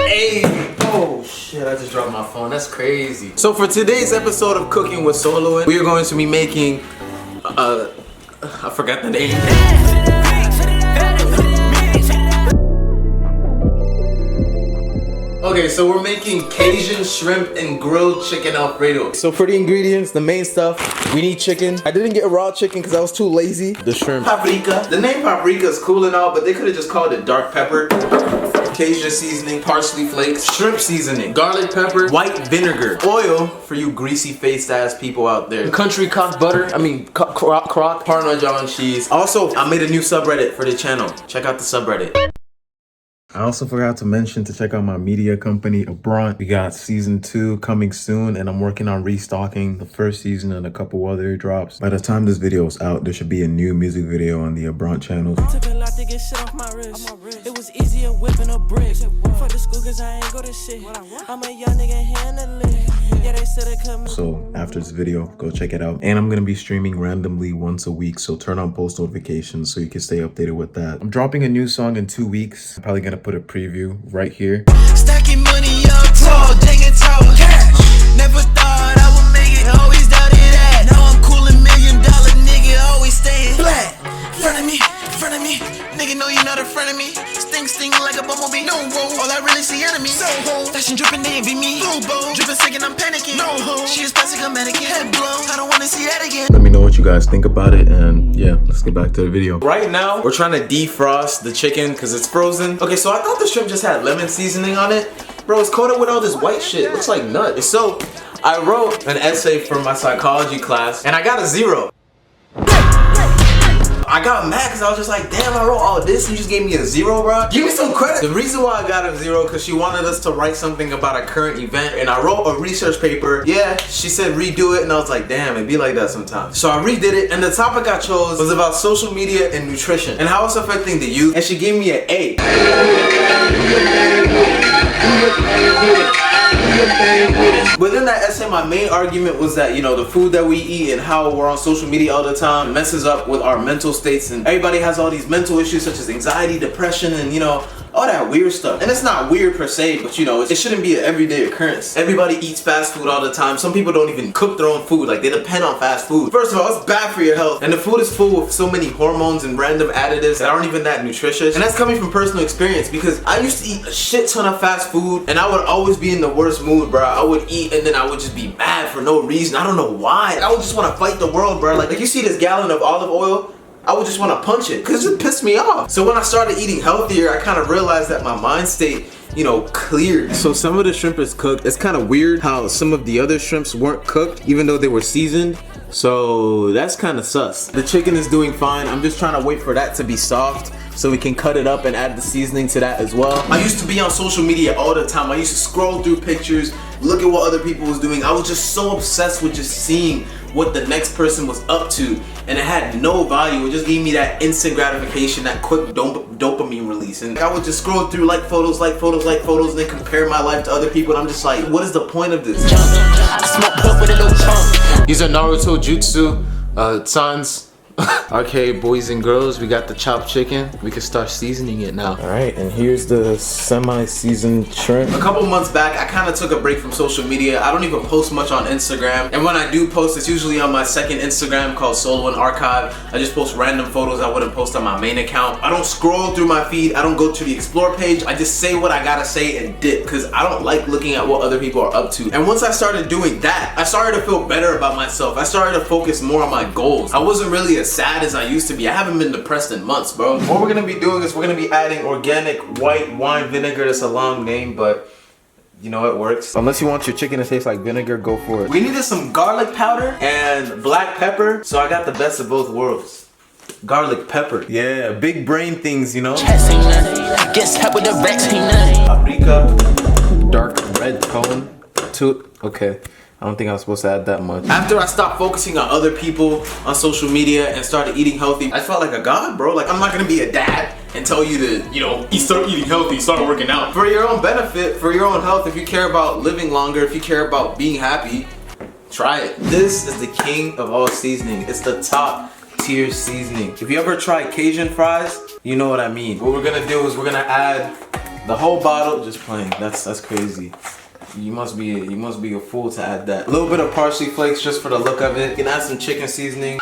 Hey, oh shit, I just dropped my phone. That's crazy. So for today's episode of Cooking with Soloin, we are going to be making, I forgot the name. Okay, so we're making Cajun shrimp and grilled chicken Alfredo. So for the ingredients, the main stuff, we need chicken. I didn't get raw chicken because I was too lazy. The shrimp. Paprika. The name paprika is cool and all, but they could have just called it dark pepper. Cajun seasoning, parsley flakes, shrimp seasoning, garlic pepper, white vinegar, oil for you greasy faced ass people out there, country crock butter, crock, Parmesan cheese. Also, I made a new subreddit for the channel. Check out the subreddit. I also forgot to mention to check out my media company, ABRANT. We got season 2 coming soon, and I'm working on restocking the first season and a couple other drops. By the time this video is out, there should be a new music video on the ABRANT channel. Took a lot to get shit off my wrist. It was easier whipping a brick. For the school cause I ain't go to shit. I'm a young nigga handle it. Yeah, they said it come. So after this video, go check it out. And I'm gonna be streaming randomly once a week, so turn on post notifications so you can stay updated with that. I'm dropping a new song in 2 weeks. I'm probably gonna put a preview right here. Stacking money up tall, dang it tall. Cash. Never thought I would make it, always doubted that. Now I'm cool, $1 million nigga, always staying black. Front of me, nigga know you're not a friend of me. Sting like a bumblebee. No roll, all I really see enemies. So ho, fashion dripping, they envy me. Bobo, dripping second, I'm panicking. No ho, she is plastic, I'm mannequin. Head blow, I don't wanna see that again. Let me know what you guys think about it, and yeah, let's get back to the video. Right now, we're trying to defrost the chicken because it's frozen. Okay, so I thought the shrimp just had lemon seasoning on it. Bro, it's coated with all this white shit. Looks like nut. So, I wrote an essay for my psychology class, and I got a 0. I got mad because I was just like, damn, I wrote all this and you just gave me a 0, bro. Give me some credit. The reason why I got a 0 because she wanted us to write something about a current event, and I wrote a research paper. Yeah, she said redo it, and I was like, damn, it be like that sometimes. So I redid it, and the topic I chose was about social media and nutrition and how it's affecting the youth, and she gave me an A. Within that essay, my main argument was that, you know, the food that we eat and how we're on social media all the time messes up with our mental states, and everybody has all these mental issues such as anxiety, depression, and you know, all that weird stuff. And it's not weird per se, but you know, it shouldn't be an everyday occurrence. Everybody eats fast food all the time. Some people don't even cook their own food, like they depend on fast food. First of all, it's bad for your health, and the food is full of so many hormones and random additives that aren't even that nutritious. And that's coming from personal experience because I used to eat a shit ton of fast food, and I would always be in the worst mood, bro. I would eat and then I would just be mad for no reason. I don't know why. I would just want to fight the world, bro. Like you see this gallon of olive oil, I would just want to punch it because it pissed me off. So when I started eating healthier, I kind of realized that my mind state, you know, cleared. So some of the shrimp is cooked. It's kind of weird how some of the other shrimps weren't cooked even though they were seasoned. So that's kind of sus. The chicken is doing fine. I'm just trying to wait for that to be soft so we can cut it up and add the seasoning to that as well. I used to be on social media all the time. I used to scroll through pictures, look at what other people was doing. I was just so obsessed with just seeing what the next person was up to, and it had no value. It just gave me that instant gratification, that quick dopamine release. And I would just scroll through like photos, and then compare my life to other people, and I'm just like, what is the point of this? These are Naruto Jutsu sans. Okay, boys and girls, we got the chopped chicken. We can start seasoning it now. All right, and here's the semi-seasoned shrimp. A couple months back, I kind of took a break from social media. I don't even post much on Instagram, and when I do post, it's usually on my second Instagram called Soloin Archive. I just post random photos I wouldn't post on my main account. I don't scroll through my feed. I don't go to the explore page. I just say what I gotta say and dip, because I don't like looking at what other people are up to. And once I started doing that, I started to feel better about myself. I started to focus more on my goals. I wasn't really as sad as I used to be. I haven't been depressed in months, bro. What we're gonna be doing is we're gonna be adding organic white wine vinegar. That's a long name, but you know it works. Unless you want your chicken to taste like vinegar, go for it. We needed some garlic powder and black pepper, so I got the best of both worlds. Garlic pepper. Yeah, big brain things, you know? Paprika, dark red tone. Okay. I don't think I was supposed to add that much. After I stopped focusing on other people on social media and started eating healthy, I felt like a god, bro. Like, I'm not gonna be a dad and tell you to, you know, start eating healthy, start working out. For your own benefit, for your own health, if you care about living longer, if you care about being happy, try it. This is the king of all seasoning. It's the top tier seasoning. If you ever try Cajun fries, you know what I mean. What we're gonna do is we're gonna add The whole bottle, just plain. That's crazy. You must be a fool to add that. A little bit of parsley flakes just for the look of it. You can add some chicken seasoning.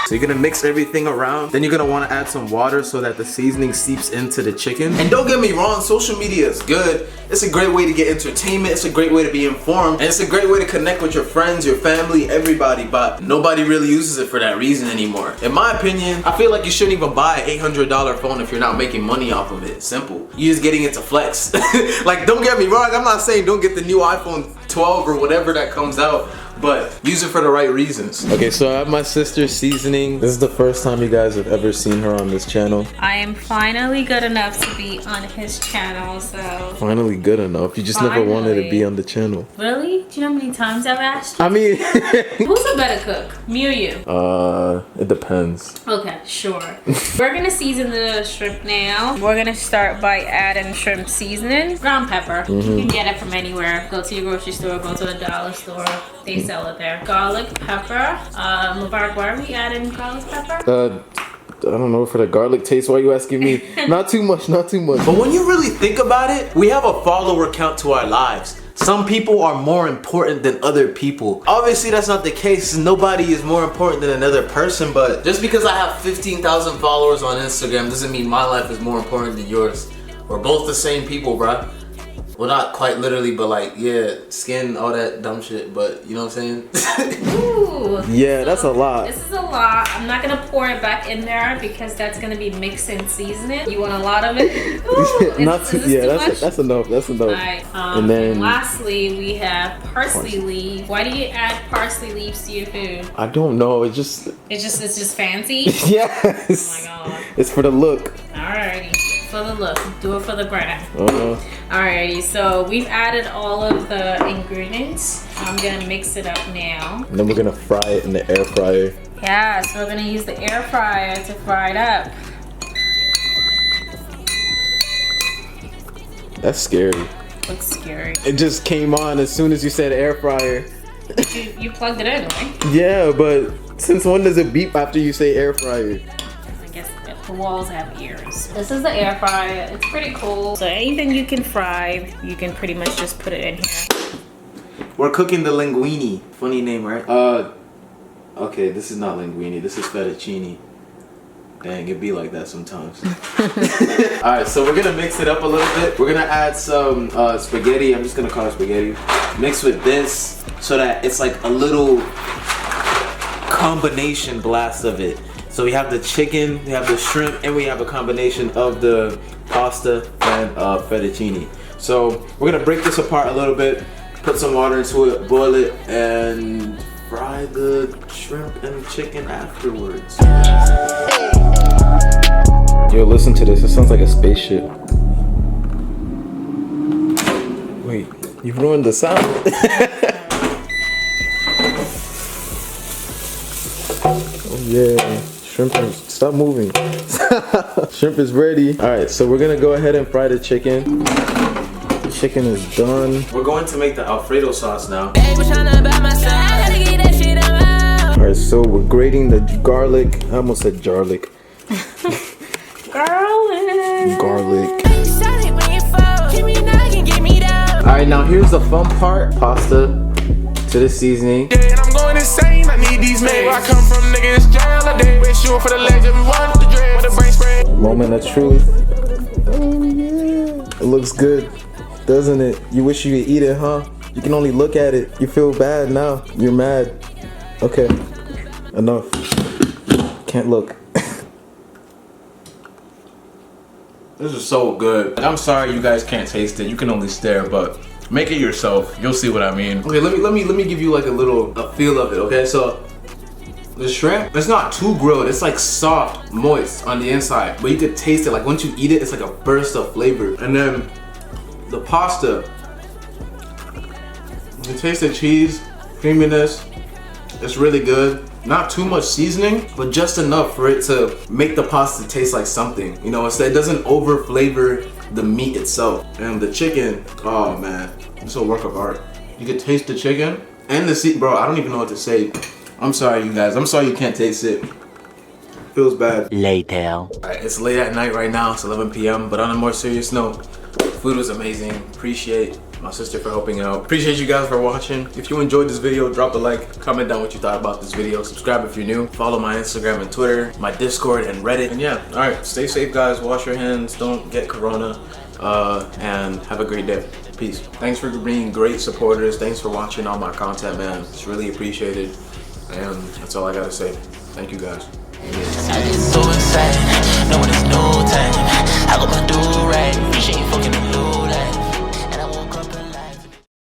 So you're gonna mix everything around. Then you're gonna wanna add some water so that the seasoning seeps into the chicken. And don't get me wrong, social media is good. It's a great way to get entertainment. It's a great way to be informed. And it's a great way to connect with your friends, your family, everybody. But nobody really uses it for that reason anymore. In my opinion, I feel like you shouldn't even buy an $800 phone if you're not making money off of it. Simple. You're just getting it to flex. Like, don't get me wrong. I'm not saying don't get the new iPhone 12 or whatever that comes out, but use it for the right reasons. Okay, so I have my sister's seasoning. This is the first time you guys have ever seen her on this channel. I am finally good enough to be on his channel, so. Finally good enough. You just never wanted to be on the channel. Really? Do you know how many times I've asked you? I mean, who's a better cook? Me or you? It depends. Okay, sure. We're gonna season the shrimp now. We're gonna start by adding shrimp seasoning. Ground pepper. You can get it from anywhere. Go to your grocery store, go to the dollar store. They sell it there. Garlic pepper. Mubarak, why are we adding garlic pepper? I don't know for the garlic taste. Why are you asking me? Not too much, not too much. But when you really think about it, we have a follower count to our lives. Some people are more important than other people. Obviously, that's not the case. Nobody is more important than another person, but just because I have 15,000 followers on Instagram doesn't mean my life is more important than yours. We're both the same people, bruh. Well, not quite literally, but like, yeah, skin, all that dumb shit, but you know what I'm saying? Ooh. Yeah, So that's a lot. This is a lot. I'm not gonna pour it back in there because that's gonna be mixed and seasoning. You want a lot of it? Ooh, Not too, yeah, that's enough. That's enough. Alright, and then lastly, we have parsley leaf. Why do you add parsley leaves to your food? I don't know. It's just It's just fancy. yes. Oh my god. It's for the look. Alrighty, for the look. Do it for the gram. Uh-huh. Alrighty, so we've added all of the ingredients. I'm gonna mix it up now. And then we're gonna fry it in the air fryer. Yeah, so we're gonna use the air fryer to fry it up. That's scary. Looks scary. It just came on as soon as you said air fryer. You plugged it in, right? Yeah, but since when does it beep after you say air fryer? I guess the walls have ears. This is the air fryer. It's pretty cool. So anything you can fry, you can pretty much just put it in here. We're cooking the linguine. Funny name, right? Okay, this is not linguine. This is fettuccine. Dang, it be like that sometimes. Alright, so we're gonna mix it up a little bit. We're gonna add some spaghetti. I'm just gonna call it spaghetti. Mixed with this so that it's like a little combination blast of it. So we have the chicken, we have the shrimp, and we have a combination of the pasta and fettuccine. So we're gonna break this apart a little bit, put some water into it, boil it, and fry the shrimp and chicken afterwards. Yo, listen to this. It sounds like a spaceship. Wait, you've ruined the sound. Oh yeah, shrimp is, stop moving. Shrimp is ready. All right, so we're gonna go ahead and fry the chicken. The chicken is done. We're going to make the Alfredo sauce now. All right, so we're grating the garlic. I almost said jarlic. Garlic. Alright, now here's the fun part. Pasta to the seasoning. And I'm going insane. I need these men. I come from niggas jail a day. We're shooting for the legs. Everyone with the dread. With the brain spread. Moment of truth. Oh yeah. It looks good, doesn't it? You wish you could eat it, huh? You can only look at it. You feel bad now. You're mad. Okay. Enough. Can't look. This is so good. I'm sorry you guys can't taste it. You can only stare, but make it yourself. You'll see what I mean. Okay, let me give you like a feel of it. Okay, so the shrimp, it's not too grilled. It's like soft, moist on the inside, but you could taste it. Like once you eat it, it's like a burst of flavor. And then the pasta, you taste the cheese, creaminess. It's really good. Not too much seasoning, but just enough for it to make the pasta taste like something. You know, it doesn't over flavor the meat itself. And the chicken, oh man, it's a work of art. You can taste the chicken and the bro, I don't even know what to say. I'm sorry you guys, I'm sorry you can't taste it. Feels bad. Later. Alright, it's late at night right now. It's 11 p.m. But on a more serious note, food was amazing. Appreciate my sister for helping out. Appreciate you guys for watching. If you enjoyed this video, drop a like, comment down what you thought about this video, subscribe if you're new, follow my Instagram and Twitter, my Discord and Reddit. And yeah, all right, stay safe guys, wash your hands, don't get corona, and have a great day. Peace. Thanks for being great supporters. Thanks for watching all my content, man. It's really appreciated. And that's all I gotta say. Thank you guys. I get so insane, knowing it's no time. I got my do right, she ain't fucking the blue.